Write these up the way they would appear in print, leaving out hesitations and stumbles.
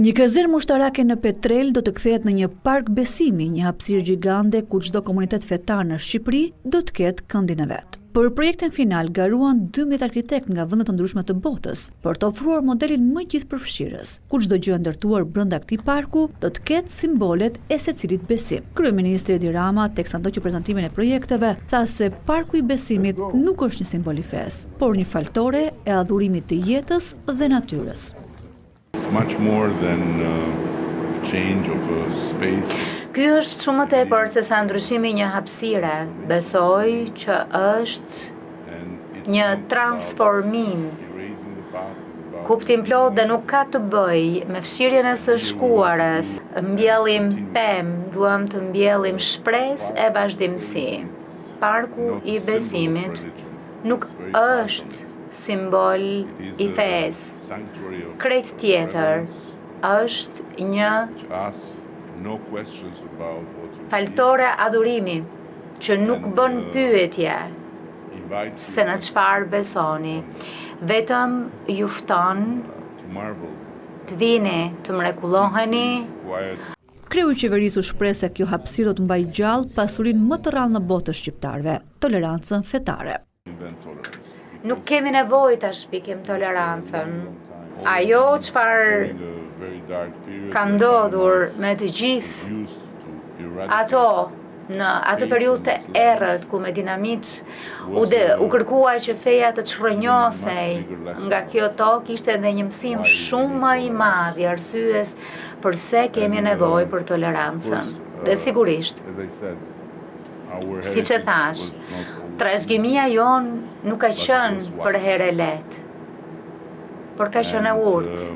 Një kazermë ushtarake në Petrel do të kthehet në një park besimi, një hapësirë gjigande ku çdo komunitet fetar në Shqipëri do të ketë këndin e vet. Për projektin final garuan 12 arkitekt nga vende të ndryshme të botës për të ofruar modelin më gjithëpërfshirës, ku çdo gjë e ndërtuar brenda këtij parku do të ketë simbolet e secilit besim. Kryeministri Edi Rama, teksa ndoqi prezantimin e projekteve, tha se parku i besimit nuk është një simbol i fesë, por një faltore e adhurimit të jetës dhe natyrës. It's much more than change of a space. Ky është shumë më tepër se sa ndryshimi i një hapësire. Besoj që është një transformim kuptim plot dhe nuk ka të bëjë me fshirjen e së shkuarës. Mbjellim pemë, duam të mbjellim shpresë e vazhdimsi. Parku i besimit nuk është simbol i fesë. Krejt tjetër është një faltore adhurimi që nuk bën pyetje se në çfarë besoni, vetëm ju fton të vini, të mrekulloheni. Kreu i qeverisë u shpreh se kjo hapësirë do të mbajë gjallë pasurinë më të rrallë në botë të shqiptarëve, tolerancën fetare. Nuk kemi nevojë ta shpikim tolerancën. Ajo çfarë ka ndodhur me të gjithë ato në atë periudhë të errët ku me dinamit u kërkuaj që feja të çrrënjosej nga kjo tokë, ishte edhe një mësim shumë më i madh i arsyes pse kemi nevojë për tolerancën. Dhe sigurisht, siç e thash, trashëgimia jon nuk ka qenë për herë lehtë, por ka qenë e urtë.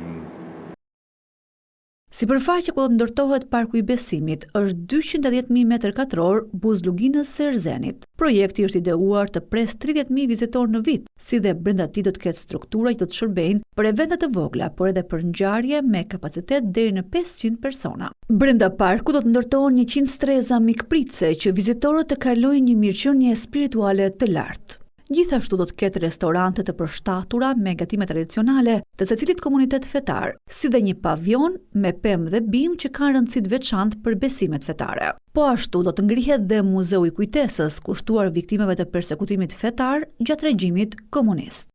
Sipërfaqja ku do të ndërtohet parku i besimit është 210.000 m2 buzë luginës së Erzenit. Projekti është ideuar të pres 30.000 vizitorë në vit, si dhe brenda tij do të ketë struktura që do të shërbejnë për evente të vogla, por edhe për ngjarje me kapacitet deri në 500 persona. Brenda parku do të ndërtohen 100 streza mikpritse që vizitorët të kalojnë një mirëqenie spirituale të lartë. Gjithashtu do të ketë restorante të përshtatura me gatime tradicionale të secilit komunitet fetar, si dhe një pavion me pemë dhe bim që kanë rëndësi të veçantë për besimet fetare. Po ashtu do të ngrihet dhe muzeu i kujtesës kushtuar viktimeve të përsekutimit fetar gjatë regjimit komunist.